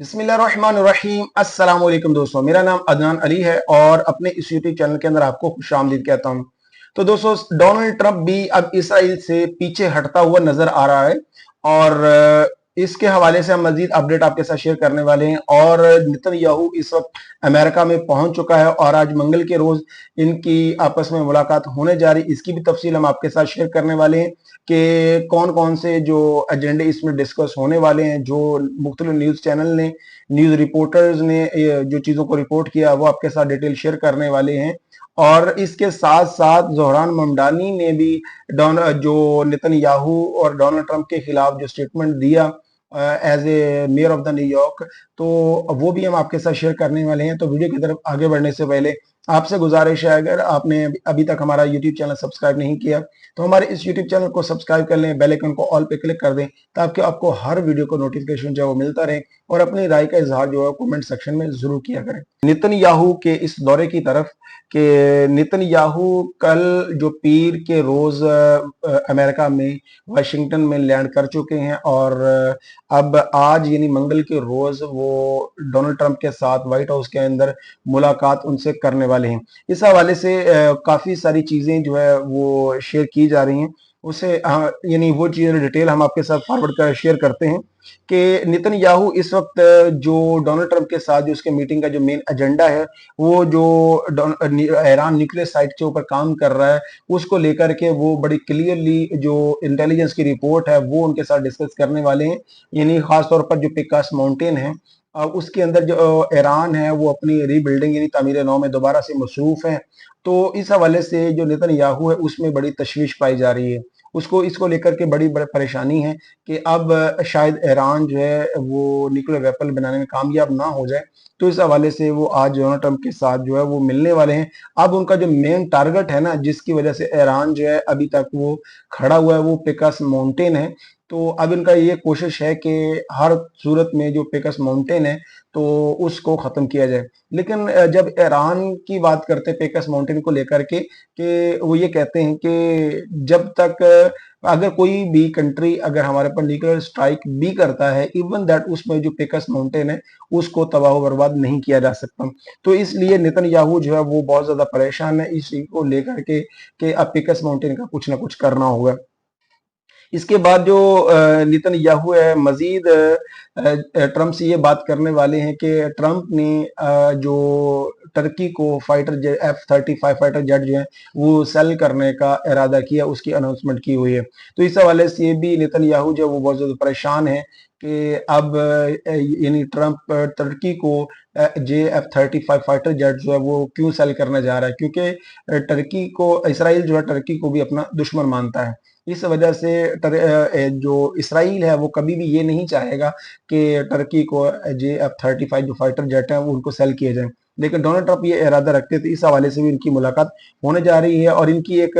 बिस्मिल्लाहिर्रहमानिर्रहीम। अस्सलाम वालेकुम दोस्तों, मेरा नाम अदनान अली है और अपने इस यूट्यूब चैनल के अंदर आपको खुशामदीद कहता हूँ। तो दोस्तों, डोनाल्ड ट्रंप भी अब इसराइल से पीछे हटता हुआ नजर आ रहा है और इसके हवाले से हम मजीद अपडेट आपके साथ शेयर करने वाले हैं। और नेतन्याहू इस वक्त अमेरिका में पहुंच चुका है और आज मंगल के रोज इनकी आपस में मुलाकात होने जा रही, इसकी भी तफसील हम आपके साथ शेयर करने वाले हैं कि कौन कौन से जो एजेंडे इसमें डिस्कस होने वाले हैं, जो मुख्तलिफ न्यूज चैनल ने, न्यूज रिपोर्टर्स ने जो चीजों को रिपोर्ट किया वो आपके साथ डिटेल शेयर करने वाले हैं। और इसके साथ साथ जोहरान ममडानी ने भी जो नेतन्याहू और डोनाल्ड ट्रंप के खिलाफ जो स्टेटमेंट दिया as a mayor of the New York, तो वो भी हम आपके साथ शेयर करने वाले हैं। तो वीडियो की तरफ आगे बढ़ने से पहले आपसे गुजारिश है, अगर आपने अभी तक हमारा यूट्यूब चैनल सब्सक्राइब नहीं किया तो हमारे इस यूट्यूब चैनल को सब्सक्राइब कर लें, बेल आइकन को ऑल पे क्लिक कर दें ताकि आपको हर वीडियो को नोटिफिकेशन जो है वो मिलता रहे। और अपनी राय का इजहार जो है कमेंट सेक्शन में जरूर किया करें। नेतन्याहू के इस दौरे की तरफ कि नेतन्याहू कल जो पीर के रोज अमेरिका में वाशिंगटन में लैंड कर चुके हैं और अब आज यानी मंगल के रोज वो डोनाल्ड ट्रंप के साथ व्हाइट हाउस के अंदर मुलाकात उनसे करने वाले हैं। इस हवाले से काफी सारी चीजें जो है वो शेयर की जा रही हैं। उसे यानी वो चीजें डिटेल हम आपके साथ फॉरवर्ड कर शेयर करते हैं कि नेतन्याहू इस वक्त जो डोनाल्ड ट्रंप के साथ जो उसके मीटिंग का जो मेन एजेंडा है, वो जो ईरान न्यूक्लियर साइट के ऊपर काम कर रहा है उसको लेकर के वो बड़ी क्लियरली जो इंटेलिजेंस की रिपोर्ट है वो उनके साथ डिस्कस करने वाले हैं। यानी खासतौर पर जो पिकास माउंटेन है उसके अंदर जो ईरान है वो अपनी रीबिल्डिंग यानी तामीर नौ में दोबारा से मसरूफ है। तो इस हवाले से जो नेतन्याहू है उसमें बड़ी तशवीश पाई जा रही है। उसको इसको लेकर के बड़ी परेशानी है कि अब शायद ईरान जो है वो न्यूक्लियर वेपन बनाने में कामयाब ना हो जाए। तो इस हवाले से वो आज डोनाल्ड ट्रंप के साथ जो है वो मिलने वाले हैं। अब उनका जो मेन टारगेट है ना, जिसकी वजह से ईरान जो है अभी तक वो खड़ा हुआ है, वो पिकास माउंटेन है। तो अब इनका ये कोशिश है कि हर सूरत में जो पिकास माउंटेन है तो उसको खत्म किया जाए। लेकिन जब ईरान की बात करते हैं पिकास माउंटेन को लेकर के कि वो ये कहते हैं कि जब तक अगर कोई भी कंट्री अगर हमारे पर न्यूक्लियर स्ट्राइक भी करता है, इवन दैट उसमें जो पिकास माउंटेन है उसको तबाह बर्बाद नहीं किया जा सकता। तो इसलिए नेतन्याहू जो है वो बहुत ज्यादा परेशान है इस चीज को लेकर के कि अब पिकास माउंटेन का कुछ ना कुछ करना होगा। इसके बाद जो नेतन्याहू है मजीद ट्रंप से ये बात करने वाले हैं कि ट्रंप ने जो टर्की को फाइटर F-35 फाइटर जेट जो है वो सेल करने का इरादा किया, उसकी अनाउंसमेंट की हुई है। तो इस हवाले से भी नेतन्याहू जो है वो बहुत ज्यादा परेशान है कि अब यानी ट्रंप टर्की को F-35 फाइटर जेट जो है वो क्यों सेल करने जा रहा है, क्योंकि टर्की को इसराइल जो है टर्की को भी अपना दुश्मन मानता है। इस वजह से जो इसराइल है वो कभी भी ये नहीं चाहेगा कि टर्की को F-35 जो फाइटर जेट है वो उनको सेल किए जाए। लेकिन डोनाल्ड ट्रंप ये इरादा रखते थे, इस हवाले से भी इनकी मुलाकात होने जा रही है और इनकी एक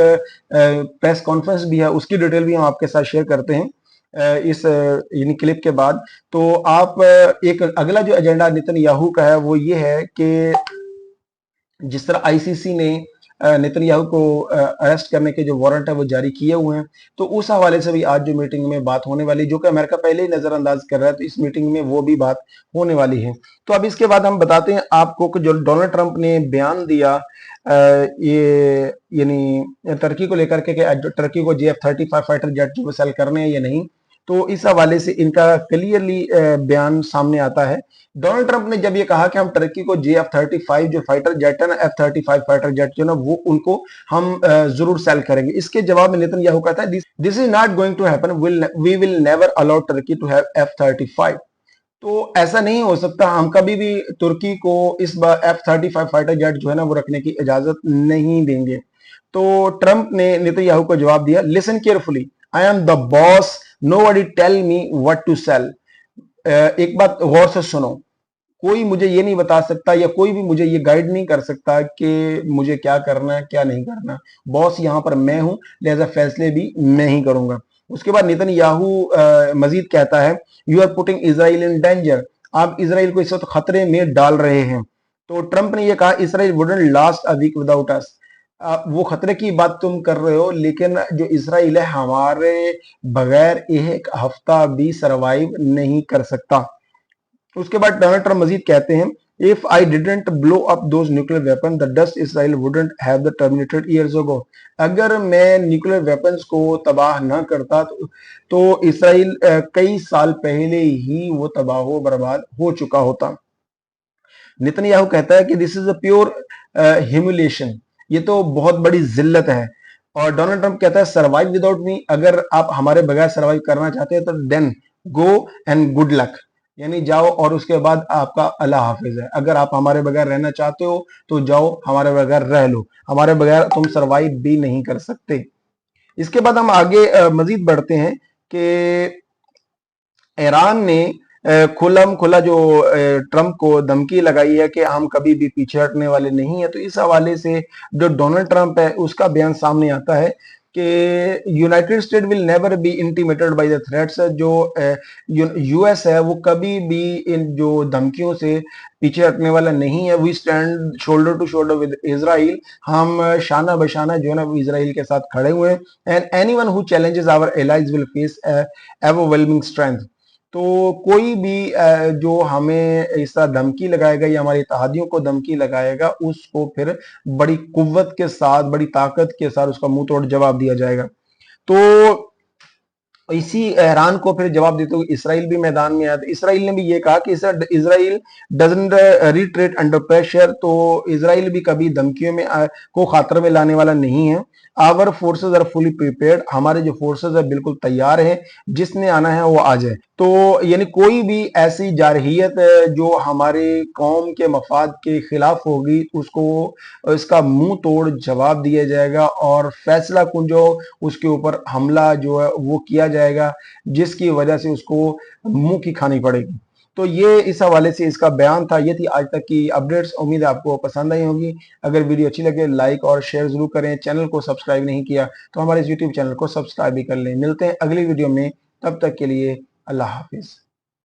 प्रेस कॉन्फ्रेंस भी है, उसकी डिटेल भी हम आपके साथ शेयर करते हैं इस इन क्लिप के बाद। तो आप एक अगला जो एजेंडा नेतन्याहू का है वो ये है कि जिस तरह आईसीसी ने नेतन्याहू को अरेस्ट करने के जो वारंट है वो जारी किए हुए हैं, तो उस हवाले से भी आज जो मीटिंग में बात होने वाली, जो कि अमेरिका पहले ही नजरअंदाज कर रहा है, तो इस मीटिंग में वो भी बात होने वाली है। तो अब इसके बाद हम बताते हैं आपको कि जो डोनाल्ड ट्रंप ने बयान दिया ये यानी टर्की को लेकर के टर्की को F-35 फाइटर जेट जो सेल करने हैं या नहीं, तो इस हवाले से इनका क्लियरली बयान सामने आता है। डोनाल्ड ट्रंप ने जब ये कहा कि हम टर्की को F-35 जो फाइटर जेट है ना, F-35 फाइटर जेट जो ना वो उनको हम जरूर सेल करेंगे, इसके जवाब में नेतन्याहू कहता है this is not going to happen, we will never allow Turkey to have F-35। तो ऐसा नहीं हो सकता, हम कभी भी तुर्की को इस बार F-35 फाइटर जेट जो है ना वो रखने की इजाजत नहीं देंगे। तो ट्रंप ने नेतन्याहू को जवाब दिया, listen carefully, I am the boss, nobody tell me what to sell. एक बात गौर से सुनो, कोई मुझे ये नहीं बता सकता या कोई भी मुझे ये गाइड नहीं कर सकता कि मुझे क्या करना है क्या नहीं करना। बॉस यहां पर मैं हूं, लिहाजा फैसले भी मैं ही करूंगा। उसके बाद नेतन्याहू मजीद कहता है, you are putting Israel in danger, आप इसराइल को इस वक्त खतरे में डाल रहे हैं। तो ट्रंप ने यह कहा, Israel wouldn't last a week without us, वो खतरे की बात तुम कर रहे हो, लेकिन जो इसराइल है हमारे बगैर एक हफ्ता भी सरवाइव नहीं कर सकता। उसके बाद डोनाल्ड ट्रंप मजीद कहते हैं, if I didn't blow up those nuclear weapon the dust Israel wouldn't have the terminated years ago. अगर मैं न्यूक्लियर वेपन्स को तबाह न करता तो इसराइल कई साल पहले ही वो तबाह हो बर्बाद हो चुका होता। नेतन्याहू कहता है कि this is a pure humiliation, ये तो बहुत बड़ी जिल्लत है। और डोनाल्ड ट्रंप कहता है, सर्वाइव विदाउट मी, अगर आप हमारे बगैर सर्वाइव करना चाहते हैं तो then go and good luck, यानी जाओ और उसके बाद आपका अल्लाह हाफिज है। अगर आप हमारे बगैर रहना चाहते हो तो जाओ, हमारे बगैर रह लो, हमारे बगैर तुम सर्वाइव भी नहीं कर सकते। इसके बाद हम आगे मजीद बढ़ते हैं कि ईरान ने खुलम खुला जो ट्रंप को धमकी लगाई है कि हम कभी भी पीछे हटने वाले नहीं है। तो इस हवाले से जो डोनाल्ड ट्रंप है उसका बयान सामने आता है कि United state will never be intimated by the threats. जो यूएस है वो कभी भी इन जो धमकियों से पीछे हटने वाला नहीं है। We stand shoulder to shoulder with Israel, हम शाना बशाना जो है ना इजराइल के साथ खड़े हुए हैं। And anyone who challenges our allies will face overwhelming strength. तो कोई भी जो हमें इस तरह धमकी लगाएगा या हमारे इत्तेहादियों को धमकी लगाएगा, उसको फिर बड़ी कुव्वत के साथ, बड़ी ताकत के साथ उसका मुंह तोड़ जवाब दिया जाएगा। तो इसी ईरान को फिर जवाब देते हुए इसराइल भी मैदान में आया। तो इसराइल ने भी ये कहा कि Israel doesn't retreat under pressure. तो इसराइल भी कभी धमकियों में को खातर में लाने वाला नहीं है। Our forces are fully prepared, हमारे जो फोर्सेज है बिल्कुल तैयार हैं, जिसने आना है वो आ जाए। तो यानी कोई भी ऐसी जारहियत जो हमारे कौम के मफाद के खिलाफ होगी उसको इसका मुंह तोड़ जवाब दिया जाएगा और फैसला कुन जो उसके ऊपर हमला जो है वो किया जाएगा, जिसकी वजह से उसको मुंह की खानी पड़ेगी। तो ये इस हवाले से इसका बयान था। ये थी आज तक की अपडेट्स, उम्मीद है आपको पसंद आई होगी। अगर वीडियो अच्छी लगे लाइक और शेयर जरूर करें। चैनल को सब्सक्राइब नहीं किया तो हमारे यूट्यूब चैनल को सब्सक्राइब भी कर लें। मिलते हैं अगली वीडियो में, तब तक के लिए अल्लाह हाफिज।